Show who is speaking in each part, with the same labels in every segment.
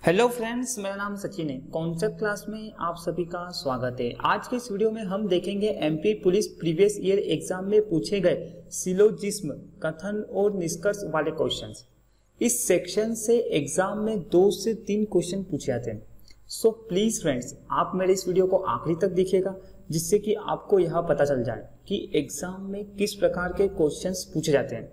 Speaker 1: Hello friends, मेरा नाम सचिन है। कॉन्सेप्ट क्लास में आप सभी का स्वागत है। आज के इस वीडियो में हम देखेंगे MP police previous year exam में पूछे गए सिलोजिज्म, कथन और निष्कर्ष वाले क्वेश्चंस। इस सेक्शन से एग्जाम में 2 से 3 क्वेश्चन पूछे जाते हैं। सो प्लीज फ्रेंड्स, आप मेरे इस वीडियो को आखिरी तक देखिएगा, जिससे कि आपको यह पता चल जाए कि एग्जाम में किस प्रकार के क्वेश्चंस पूछे जाते हैं।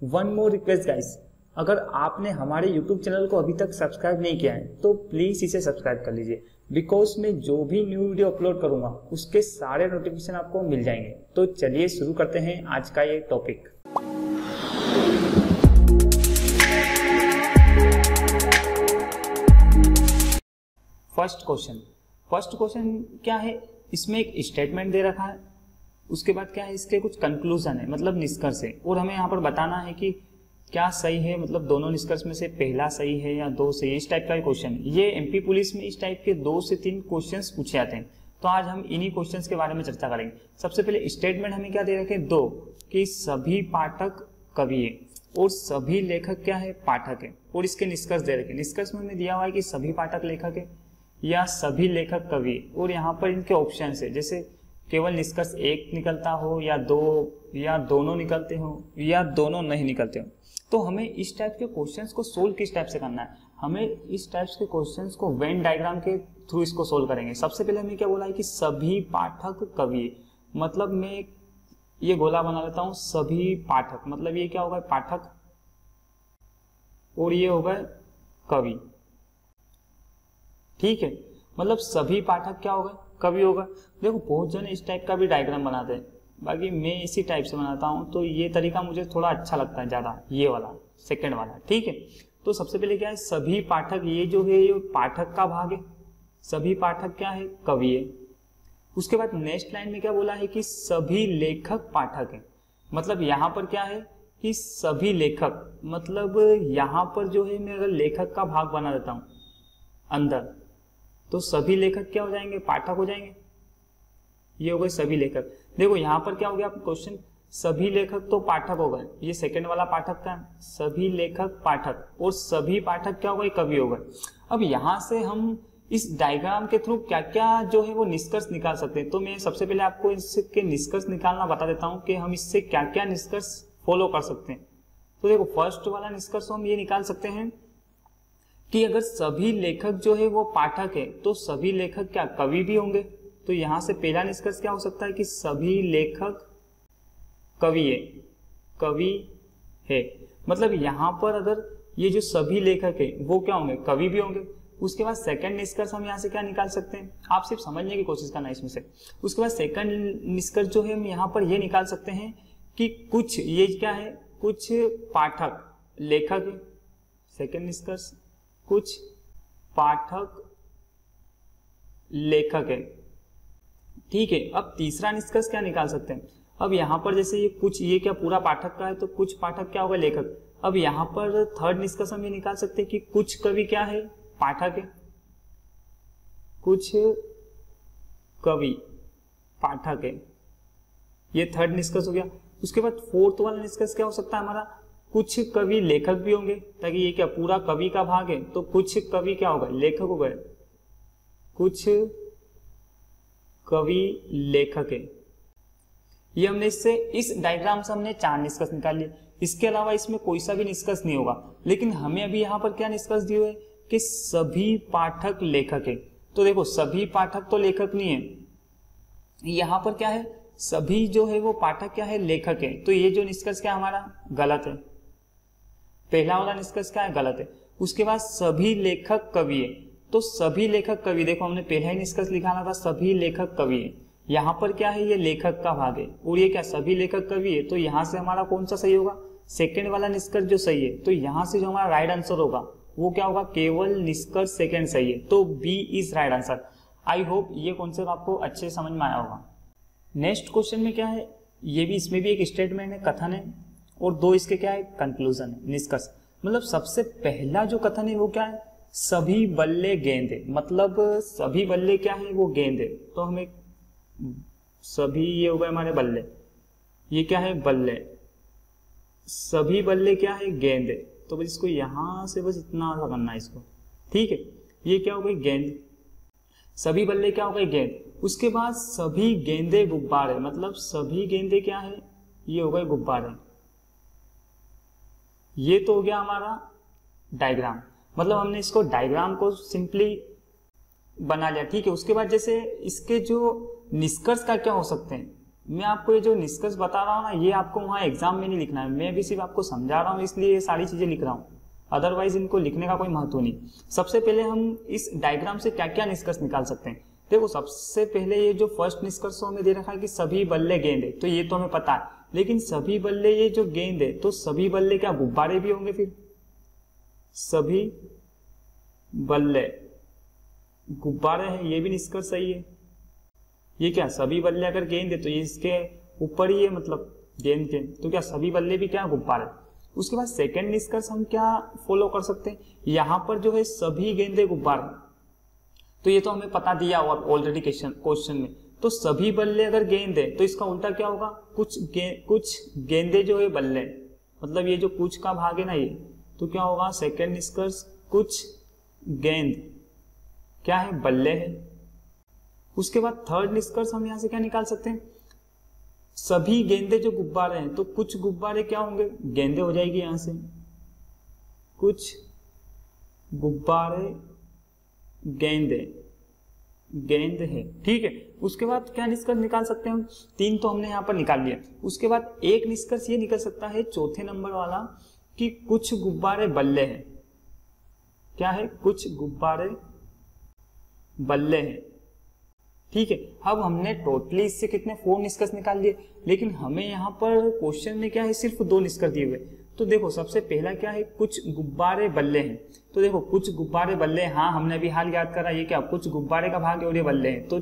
Speaker 1: वन मोर रिक्वेस्ट गाइस, अगर आपने हमारे YouTube चैनल को अभी तक सब्सक्राइब नहीं किया है तो प्लीज इसे सब्सक्राइब कर लीजिए, बिकॉज मैं जो भी न्यू वीडियो अपलोड करूंगा उसके सारे नोटिफिकेशन आपको मिल जाएंगे। तो चलिए शुरू करते हैं आज का ये टॉपिक। फर्स्ट क्वेश्चन क्या है, इसमें एक स्टेटमेंट दे रखा है, उसके बाद क्या है, इसके कुछ कंक्लूजन है, मतलब निष्कर्ष है, और हमें यहाँ पर बताना है कि क्या सही है, मतलब दोनों निष्कर्ष में से पहला सही है या 2 सही है। इस टाइप का क्वेश्चन, ये एमपी पुलिस में इस टाइप के 2 से 3 क्वेश्चंस पूछे जाते हैं। तो आज हम इन्हीं क्वेश्चंस के बारे में चर्चा करेंगे। सबसे पहले स्टेटमेंट हमें क्या दे रखे, 2 कि सभी पाठक कवि है और सभी लेखक क्या है, पाठक है। और इसके निष्कर्ष दे रखे, निष्कर्ष में हमें दिया हुआ है कि सभी पाठक लेखक है या सभी लेखक कवि है। और यहाँ पर इनके ऑप्शन है, जैसे केवल निष्कर्ष 1 निकलता हो या 2 या दोनों निकलते हो या दोनों नहीं निकलते हो। तो हमें इस टाइप के क्वेश्चंस को सोल्व किस टाइप से करना है, हमें इस टाइप के क्वेश्चंस को वेन डायग्राम के थ्रू इसको सोल्व करेंगे। सबसे पहले हमें क्या बोला है कि सभी पाठक कवि, मतलब मैं ये गोला बना लेता हूं, सभी पाठक, मतलब ये क्या होगा, पाठक, और ये होगा कवि। ठीक है, मतलब सभी पाठक क्या होगा, कवि होगा। देखो बहुत जन इस टाइप का भी डायग्राम बनाते हैं, बाकी मैं इसी टाइप से बनाता हूं, तो ये तरीका मुझे थोड़ा अच्छा लगता है ज्यादा, ये वाला सेकंड वाला। ठीक है, तो सबसे पहले क्या है, सभी पाठक, ये जो है ये पाठक का भाग है, सभी पाठक क्या है, कवि है। उसके बाद नेक्स्ट लाइन में क्या बोला है कि सभी लेखक पाठक है, मतलब यहाँ पर क्या है कि सभी लेखक, मतलब यहाँ पर जो है मैं अगर लेखक का भाग बना देता हूं अंदर, तो सभी लेखक क्या हो जाएंगे, पाठक हो जाएंगे। ये हो गए सभी लेखक। देखो यहाँ पर क्या हो गया क्वेश्चन, सभी लेखक तो पाठक हो गए, ये सेकंड वाला पाठक का, सभी लेखक पाठक, और सभी पाठक क्या हो गए, कवि हो गए। अब यहाँ से हम इस डायग्राम के थ्रू क्या क्या जो है वो निष्कर्ष निकाल सकते हैं। तो मैं सबसे पहले आपको इसके निष्कर्ष निकालना बता देता हूँ कि हम इससे क्या क्या निष्कर्ष फॉलो कर सकते हैं। तो देखो फर्स्ट वाला निष्कर्ष हम ये निकाल सकते हैं कि अगर सभी लेखक जो है वो पाठक है तो सभी लेखक क्या, कवि भी होंगे। तो यहां से पहला निष्कर्ष क्या हो सकता है कि सभी लेखक कवि है, कवि है, मतलब यहां पर अगर ये जो सभी लेखक है वो क्या होंगे, कवि भी होंगे। उसके बाद सेकंड निष्कर्ष हम यहां से क्या निकाल सकते हैं, आप सिर्फ समझने की कोशिश करना है इसमें से। उसके बाद सेकंड निष्कर्ष जो है हम यहाँ पर ये निकाल सकते हैं कि कुछ, ये क्या है, कुछ पाठक लेखक है। सेकंड निष्कर्ष, कुछ पाठक लेखक है। ठीक है, अब तीसरा निष्कर्ष क्या निकाल सकते हैं, अब यहाँ पर जैसे ये कुछ, ये क्या पूरा पाठक का है, तो कुछ पाठक क्या होगा, लेखक। अब यहाँ पर थर्ड निष्कर्ष हम ये निकाल सकते हैं कि कुछ कवि क्या है, पाठक है, कुछ कवि पाठक है। ये थर्ड निष्कर्ष हो गया। उसके बाद फोर्थ वाला निष्कर्ष क्या हो सकता है हमारा, कुछ कवि लेखक भी होंगे, ताकि ये क्या पूरा कवि का भाग है, तो कुछ कवि क्या होगा, लेखक हो गए, कुछ कवि लेखक है। ये हमने इससे, इस डायग्राम से हमने 4 निष्कर्ष निकाल लिए। इसके अलावा इसमें कोई सा भी निष्कर्ष नहीं होगा, लेकिन हमें अभी यहाँ पर क्या निष्कर्ष दिए हुए कि सभी पाठक लेखक है। तो देखो सभी पाठक तो लेखक नहीं है, यहाँ पर क्या है, सभी जो है वो पाठक क्या है, लेखक है। तो ये जो निष्कर्ष क्या हमारा गलत है, पहला वाला निष्कर्ष क्या है, गलत है। उसके बाद सभी लेखक कवि है, तो सभी लेखक कवि, देखो हमने पहला ही निष्कर्ष लिखाना था, सभी लेखक कवि है। यहाँ पर क्या है, ये लेखक का भाग है, और ये क्या, सभी लेखक कवि है। तो यहाँ से हमारा कौन सा सही होगा, सेकंड वाला निष्कर्ष जो सही है। तो यहाँ से जो हमारा राइट आंसर होगा वो क्या होगा, केवल निष्कर्ष सेकंड सही है। तो B is right answer. I hope ये कॉन्सेप्ट आपको अच्छे समझ में आया होगा। नेक्स्ट क्वेश्चन में क्या है, ये भी, इसमें भी एक स्टेटमेंट है, कथन है, और 2 इसके क्या है, कंक्लूजन है, निष्कर्ष। मतलब सबसे पहला जो कथन है वो क्या है, सभी बल्ले गेंद है, मतलब सभी बल्ले क्या है, वो गेंद है। तो हमें सभी, ये हो गए हमारे बल्ले, ये क्या है, बल्ले, सभी बल्ले क्या है, गेंद है। तो बस इसको यहां से बस इतना सा करना है इसको, ठीक है, ये क्या हो गई गेंद, सभी बल्ले क्या हो गए गेंद। उसके बाद सभी गेंदे गुब्बारे, मतलब सभी गेंदे क्या है, ये हो गए गुब्बारे। ये तो हो गया हमारा डायग्राम, मतलब हमने इसको डायग्राम को सिंपली बना लिया, ठीक है। उसके बाद जैसे इसके जो निष्कर्ष का क्या हो सकते हैं, मैं आपको ये जो निष्कर्ष बता रहा हूँ ना, ये आपको वहाँ एग्जाम में नहीं लिखना है, मैं भी सिर्फ आपको समझा रहा हूँ, इसलिए ये सारी चीजें लिख रहा हूँ, अदरवाइज इनको लिखने का कोई महत्व नहीं। सबसे पहले हम इस डायग्राम से क्या क्या निष्कर्ष निकाल सकते हैं। देखो सबसे पहले ये जो फर्स्ट निष्कर्ष हमें दे रखा है कि सभी बल्ले गेंद है, तो ये तो हमें पता है, लेकिन सभी बल्ले ये जो गेंद है, तो सभी बल्ले क्या गुब्बारे भी होंगे, फिर सभी बल्ले गुब्बारे हैं, ये भी निष्कर्ष सही है। ये क्या सभी बल्ले अगर गेंद है तो ये इसके ऊपर ही है, मतलब गेंद के, तो क्या सभी बल्ले भी क्या गुब्बारे। उसके बाद सेकंड निष्कर्ष हम क्या फॉलो कर सकते हैं, यहाँ पर जो है सभी गेंदे गुब्बारे, तो ये तो हमें पता दिया हुआ ऑलरेडी क्वेश्चन में। तो सभी बल्ले अगर गेंद है तो इसका उल्टा क्या होगा, कुछ गेंदे जो है बल्ले, मतलब ये जो कुछ का भाग है ना ये, तो क्या होगा सेकंड निष्कर्ष, कुछ गेंद क्या है बल्ले है। उसके बाद थर्ड निष्कर्ष हम यहां से क्या निकाल सकते हैं, सभी गेंदे जो गुब्बारे हैं, तो कुछ गुब्बारे क्या होंगे गेंदे हो जाएगी, यहां से कुछ गुब्बारे गेंद है, ठीक है। उसके बाद क्या निष्कर्ष निकाल सकते हैं हम, तीन तो हमने यहाँ पर निकाल लिया। उसके बाद एक निष्कर्ष ये निकल सकता है चौथे नंबर वाला कि कुछ गुब्बारे बल्ले हैं, क्या है कुछ गुब्बारे बल्ले हैं, ठीक है। अब हमने टोटली इससे कितने 4 निष्कर्ष निकाल लिए, लेकिन हमें यहाँ पर क्वेश्चन में क्या है सिर्फ 2 निष्कर्ष दिए हुए। तो देखो सबसे पहला क्या है, कुछ गुब्बारे बल्ले हैं, तो देखो कुछ गुब्बारे बल्ले, हाँ हमने अभी हाल याद करा, ये क्या कुछ गुब्बारे का भाग है और ये बल्ले हैं, तो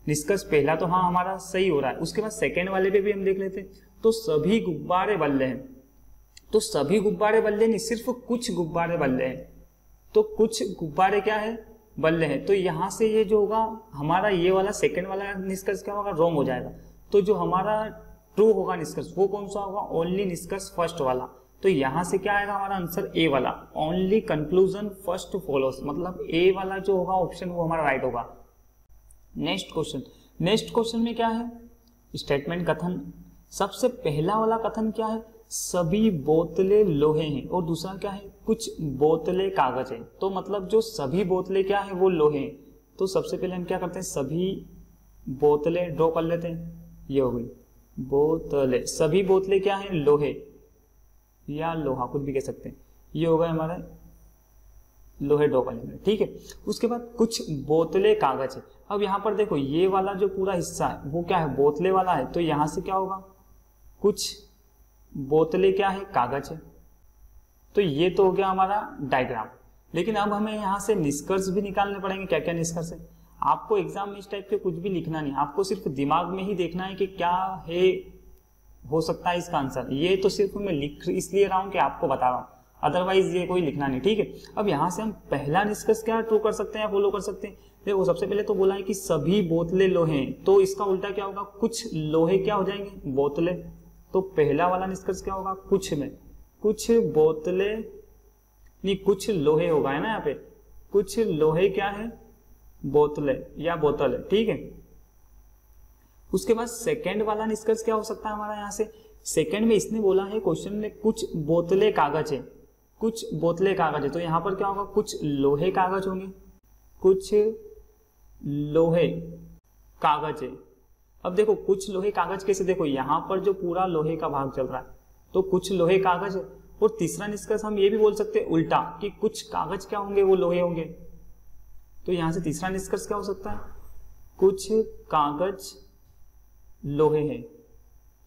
Speaker 1: निष्कर्ष पहला तो हाँ हमारा सही हो रहा है। उसके बाद सेकेंड वाले पे भी हम देख लेते हैं, तो सभी गुब्बारे बल्ले हैं, तो सभी गुब्बारे बल्ले नहीं, सिर्फ कुछ गुब्बारे बल्ले हैं, तो कुछ गुब्बारे क्या है बल्ले हैं। तो यहां से ये जो होगा हमारा ये वाला सेकंड वाला निष्कर्ष क्या होगा रॉन्ग हो जाएगा। तो जो हमारा ट्रू होगा निष्कर्ष वो कौन सा होगा, ओनली निष्कर्ष फर्स्ट वाला। तो यहां से क्या आएगा हमारा आंसर ए वाला, ओनली कंक्लूजन फर्स्ट फॉलोस, मतलब ए वाला जो होगा ऑप्शन वो हमारा राइट होगा। नेक्स्ट क्वेश्चन में क्या है, स्टेटमेंट कथन। सबसे पहला वाला कथन क्या है, सभी बोतलें लोहे हैं, और दूसरा क्या है कुछ बोतलें कागज है। तो मतलब जो सभी बोतलें क्या है वो लोहे हैं। तो सबसे पहले हम क्या करते हैं, सभी बोतलें ड्रॉ कर लेते हैं, ये हो गई बोतलें, सभी बोतलें क्या है लोहे या लोहा कुछ भी कह सकते हैं, ये होगा हमारा लोहे ड्रॉ कर लेंगे, ठीक है। उसके बाद कुछ बोतलें कागज है। अब यहाँ पर देखो ये वाला जो पूरा हिस्सा है वो क्या है बोतलें वाला है, तो यहाँ से क्या होगा कुछ बोतलें क्या है कागज है। तो ये तो हो गया हमारा डायग्राम। लेकिन अब हमें यहाँ से निष्कर्ष भी निकालने पड़ेंगे, क्या क्या निष्कर्ष है। आपको एग्जाम में इस टाइप के कुछ भी लिखना नहीं, आपको सिर्फ दिमाग में ही देखना है कि क्या है हो सकता है इसका आंसर। ये तो सिर्फ मैं लिख इसलिए रहा हूँ कि आपको बता रहा हूँ, अदरवाइज ये कोई लिखना नहीं, ठीक है। अब यहाँ से हम पहला निष्कर्ष क्या ट्रू कर सकते हैं या फॉलो कर सकते हैं। देखो सबसे पहले तो बोला है कि सभी बोतलें लोहे हैं, तो इसका उल्टा क्या होगा कुछ लोहे क्या हो जाएंगे बोतलें। तो पहला वाला निष्कर्ष क्या होगा कुछ में कुछ बोतलें नहीं कुछ लोहे होगा, है ना, यहाँ पे कुछ लोहे क्या है बोतलें या बोतल है, ठीक है। उसके बाद सेकंड वाला निष्कर्ष क्या हो सकता है हमारा, यहाँ से सेकंड में इसने बोला है क्वेश्चन में कुछ बोतलें कागज है, कुछ बोतलें कागज है, तो यहाँ पर क्या होगा कुछ लोहे कागज होंगे, कुछ लोहे कागज है। अब देखो कुछ लोहे कागज कैसे, देखो यहाँ पर जो पूरा लोहे का भाग चल रहा है तो कुछ लोहे कागज है। और तीसरा निष्कर्ष हम ये भी बोल सकते हैं उल्टा कि कुछ कागज क्या होंगे वो लोहे होंगे। तो यहाँ से तीसरा निष्कर्ष क्या हो सकता है कुछ कागज लोहे हैं,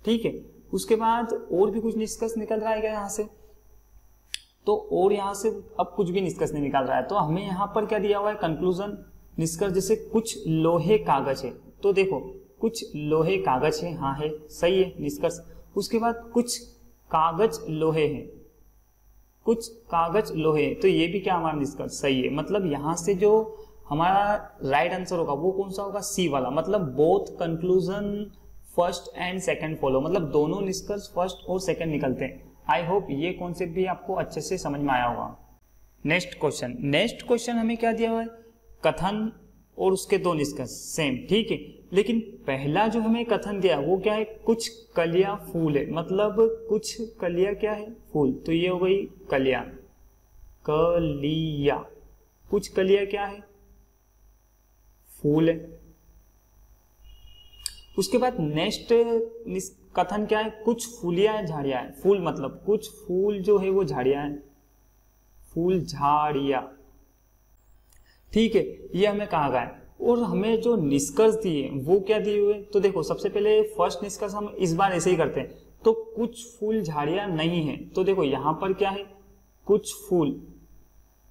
Speaker 1: ठीक है। उसके बाद और भी कुछ निष्कर्ष निकल रहा है क्या यहाँ से, तो और यहाँ से अब कुछ भी निष्कर्ष नहीं निकल रहा है। तो हमें यहाँ पर क्या दिया हुआ है कंक्लूजन निष्कर्ष, जैसे कुछ लोहे कागज है, तो देखो कुछ लोहे कागज है, हाँ है सही है निष्कर्ष। उसके बाद कुछ कागज लोहे हैं, कुछ कागज लोहे, तो ये भी क्या हमारा निष्कर्ष सही है। मतलब यहाँ से जो हमारा राइट आंसर होगा वो कौन सा होगा सी वाला, मतलब both conclusion first and second follow, मतलब दोनों निष्कर्ष फर्स्ट और सेकंड निकलते हैं। आई होप ये कॉन्सेप्ट भी आपको अच्छे से समझ में आया होगा। नेक्स्ट क्वेश्चन हमें क्या दिया हुआ है, कथन और उसके दो निष्कर्ष सेम, ठीक है। लेकिन पहला जो हमें कथन दिया वो क्या है, कुछ कलियां फूल है, मतलब कुछ कलियां क्या है, फूल। तो ये हो गई कलियां, कलियां, कुछ कलियां क्या है, फूल है। उसके बाद नेक्स्ट कथन क्या है, कुछ फूलियां है, झाड़ियां है। फूल मतलब कुछ फूल जो है वो झाड़ियां है, फूल झाड़ियां, ठीक है। ये हमें कहा गया है। और हमें जो निष्कर्ष दिए वो क्या दिए हुए, तो देखो सबसे पहले फर्स्ट निष्कर्ष हम इस बार ऐसे ही करते हैं। तो कुछ फूल झाड़ियां नहीं है, तो देखो यहां पर क्या है, कुछ फूल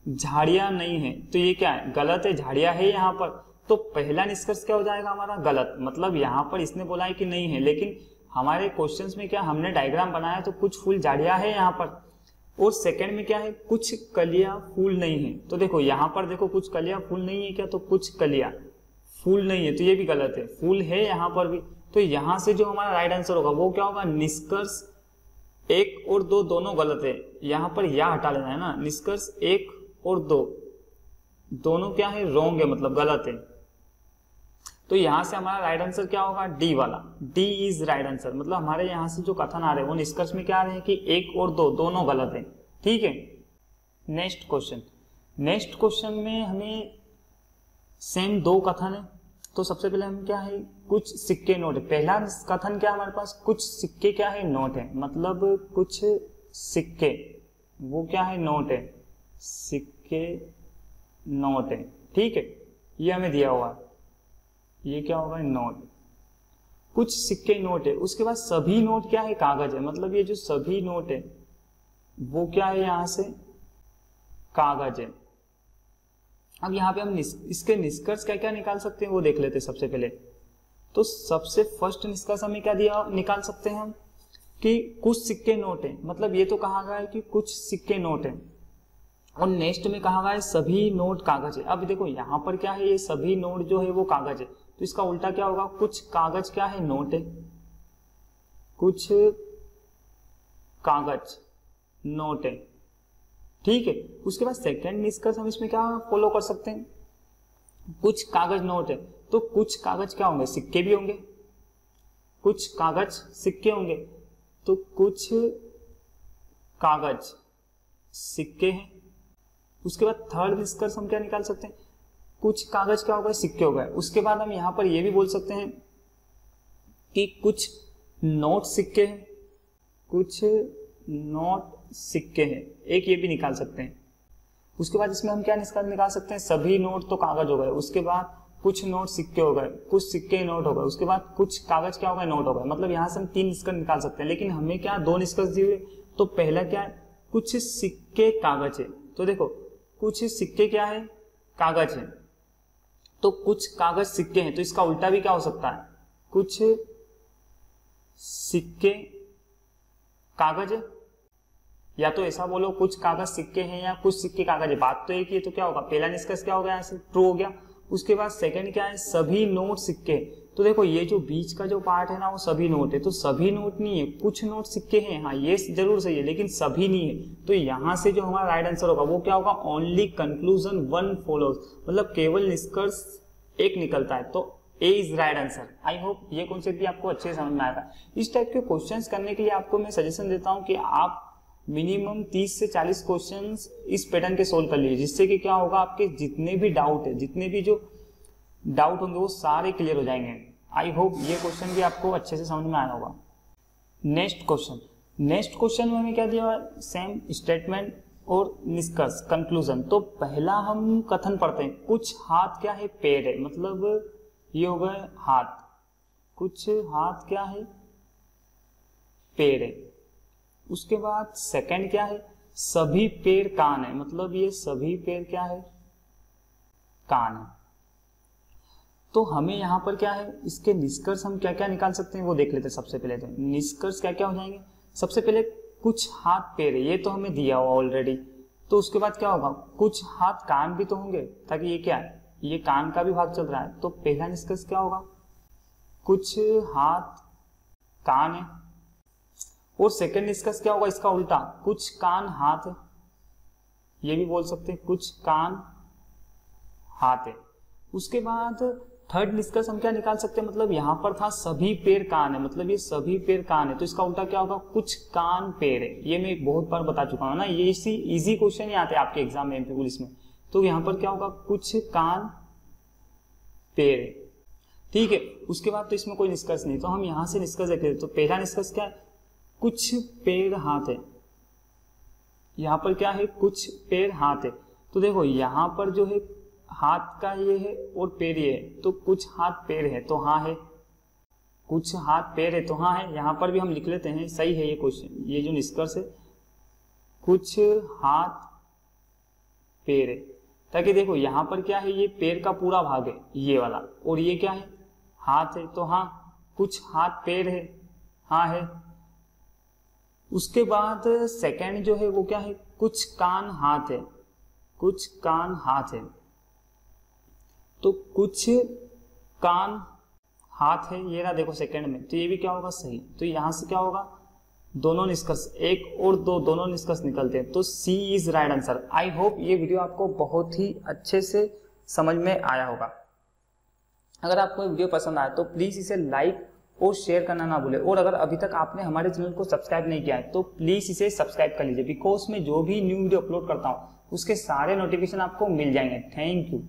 Speaker 1: झाड़ियां नहीं है, तो ये क्या है, गलत है, झाड़ियां है यहाँ पर। तो पहला निष्कर्ष क्या हो जाएगा हमारा, गलत। मतलब यहाँ पर इसने बोला है कि नहीं है, लेकिन हमारे क्वेश्चंस में क्या हमने डायग्राम बनाया तो कुछ फूल झाड़ियां है यहाँ पर। और सेकंड में क्या है, कुछ कलियां फूल नहीं है। तो देखो यहाँ पर देखो कुछ कलियां फूल नहीं है क्या, तो कुछ कलियां फूल नहीं है, तो ये भी गलत है, फूल है यहाँ पर भी। तो यहाँ से जो हमारा राइट आंसर होगा वो क्या होगा, निष्कर्ष 1 और 2 दोनों गलत है। यहाँ पर या हटा लेना है ना, निष्कर्ष 1 और 2 दोनों क्या है, रॉन्ग है, मतलब गलत है। तो यहां से हमारा राइट आंसर क्या होगा, डी वाला, डी इज राइट आंसर। मतलब हमारे यहां से जो कथन आ रहे हैं वो निष्कर्ष में क्या आ रहे हैं कि 1 और 2 दोनों गलत है, ठीक है। नेक्स्ट क्वेश्चन में हमें सेम 2 कथन है। तो सबसे पहले हम क्या है, कुछ सिक्के नोट है। पहला कथन क्या हमारे पास, कुछ सिक्के क्या है, नोट है, मतलब कुछ सिक्के वो क्या है, नोट है, सिक्के नोट है, ठीक है। ये हमें दिया हुआ है, ये क्या होगा, नोट, कुछ सिक्के नोट है। उसके बाद सभी नोट क्या है, कागज है, मतलब ये जो सभी नोट है वो क्या है, यहां से कागज है। अब यहाँ पे हम इसके निष्कर्ष क्या क्या निकाल सकते हैं वो देख लेते हैं सबसे पहले। तो सबसे फर्स्ट निष्कर्ष हमें क्या दिया निकाल सकते हैं हम, कि कुछ सिक्के नोट है, मतलब ये तो कहा गया है कि कुछ सिक्के नोट है। और नेक्स्ट में कहा गया है सभी नोट कागज है। अब देखो यहाँ पर क्या है, ये सभी नोट जो है वो कागज है, तो इसका उल्टा क्या होगा, कुछ कागज क्या है, नोट है, कुछ कागज नोट है, ठीक है। उसके बाद सेकंड निष्कर्ष हम इसमें क्या फॉलो कर सकते हैं, कुछ कागज नोट है, तो कुछ कागज क्या होंगे, सिक्के भी होंगे, कुछ कागज सिक्के होंगे, तो कुछ कागज सिक्के हैं। उसके बाद थर्ड निष्कर्ष हम क्या निकाल सकते हैं, कुछ कागज क्या हो गए, सिक्के हो गए। उसके बाद हम यहां पर यह भी बोल सकते हैं कि कुछ नोट सिक्के हैं, कुछ नोट सिक्के हैं, एक ये भी निकाल सकते हैं। उसके बाद इसमें हम क्या निष्कर्ष निकाल सकते हैं, सभी नोट तो कागज हो गए, उसके बाद कुछ नोट सिक्के हो गए, कुछ सिक्के नोट हो गए, उसके बाद कुछ कागज क्या हो गए, नोट हो गए। मतलब यहां से हम 3 निष्कर्ष निकाल सकते हैं, लेकिन हमें क्या 2 निष्कर्ष दिए हुए। तो पहला क्या है, कुछ सिक्के कागज है, तो देखो कुछ सिक्के क्या है, कागज है, तो कुछ कागज सिक्के हैं, तो इसका उल्टा भी क्या हो सकता है, कुछ सिक्के कागज है, या तो ऐसा बोलो कुछ कागज सिक्के हैं या कुछ सिक्के कागज है, बात तो एक ही है। तो क्या होगा, पहला निष्कर्ष क्या हो गया, ऐसे ट्रू हो गया। उसके बाद सेकंड क्या है, सभी नोट सिक्के। तो देखो ये जो बीच का जो पार्ट है ना वो सभी नोट है, तो सभी नोट नहीं है, कुछ नोट सिक्के हैं, हाँ ये जरूर सही है, लेकिन सभी नहीं है। तो यहां से जो हमारा राइट आंसर होगा वो क्या होगा, ओनली कंक्लूजन 1 फॉलोज, मतलब केवल निष्कर्ष 1 निकलता है। तो a is right answer. I hope ये कॉन्सेप्ट भी आपको अच्छे से समझ में आएगा। इस टाइप के क्वेश्चंस करने के लिए आपको मैं सजेशन देता हूं कि आप मिनिमम 30 से 40 क्वेश्चंस इस पैटर्न के सोल्व कर लीजिए, जिससे कि क्या होगा, आपके जितने भी डाउट है, जितने भी जो डाउट होंगे वो सारे क्लियर हो जाएंगे। आई होप ये क्वेश्चन भी आपको अच्छे से समझ में आया होगा। नेक्स्ट क्वेश्चन में हमें क्या दिया हुआ है, सेम स्टेटमेंट और निष्कर्ष कंक्लूजन। तो पहला हम कथन पढ़ते हैं, कुछ हाथ क्या है, पैर है, मतलब ये हो गए हाथ, कुछ हाथ क्या है, पैर है। उसके बाद सेकंड क्या है, सभी पैर कान है, मतलब ये सभी पैर क्या है, कान है। तो हमें यहां पर क्या है, इसके निष्कर्ष हम क्या क्या निकाल सकते हैं वो देख लेते हैं। सबसे पहले तो निष्कर्ष क्या क्या हो जाएंगे, सबसे पहले कुछ हाथ पैर है, ये तो हमें दिया हुआ ऑलरेडी। तो उसके बाद क्या होगा, कुछ हाथ कान भी तो होंगे, ताकि ये क्या है, ये कान का भी भाग चल रहा है। तो पहला निष्कर्ष क्या होगा, कुछ हाथ कान है। और सेकंड निष्कर्ष क्या होगा, इसका उल्टा, कुछ कान हाथ है, ये भी बोल सकते हैं कुछ कान हाथ है। उसके बाद थर्ड निष्कर्ष हम क्या निकाल सकते हैं, मतलब यहाँ पर था सभी पेड़ कान है, मतलब ये सभी पेड़ कान है, तो इसका उल्टा क्या होगा, कुछ कान पेड़ है। ये मैं बहुत बार बता चुका हूँ ना, ये इसी इजी क्वेश्चन ही आते हैं आपके एग्जाम में एमपी पुलिस में। तो यहाँ पर क्या होगा, कुछ कान पेड़ है, ठीक है। उसके बाद तो इसमें कोई निष्कर्ष नहीं, तो हम यहाँ से निष्कर्ष देखें। तो पहला निष्कर्ष क्या है, कुछ पेड़ हाथ है। यहाँ पर क्या है, कुछ पेड़ हाथ है। तो देखो यहाँ पर जो है हाथ का ये है और पेड़ ये है, तो कुछ हाथ पेड़ है तो हाँ है, कुछ हाथ पेड़ है तो हाँ है। यहाँ पर भी हम लिख लेते हैं, सही है ये क्वेश्चन, ये जो निष्कर्ष है कुछ हाथ पेड़ है, ताकि देखो यहाँ पर क्या है, ये पेड़ का पूरा भाग है ये वाला, और ये क्या है, हाथ है, तो हाँ कुछ हाथ पेड़ है, हाँ है। उसके बाद सेकंड जो है वो क्या है, कुछ कान हाथ है, कुछ कान हाथ है, तो कुछ कान हाथ है, ये रहा देखो सेकंड में, तो ये भी क्या होगा, सही। तो यहां से क्या होगा, दोनों निष्कर्ष, एक और दो, दोनों निष्कर्ष निकलते हैं, तो c is right answer. I hope ये वीडियो आपको बहुत ही अच्छे से समझ में आया होगा। अगर आपको वीडियो पसंद आया तो प्लीज इसे लाइक और शेयर करना ना भूले, और अगर अभी तक आपने हमारे चैनल को सब्सक्राइब नहीं किया है तो प्लीज इसे सब्सक्राइब कर लीजिए, बिकॉज मैं जो भी न्यू वीडियो अपलोड करता हूँ उसके सारे नोटिफिकेशन आपको मिल जाएंगे। Thank you.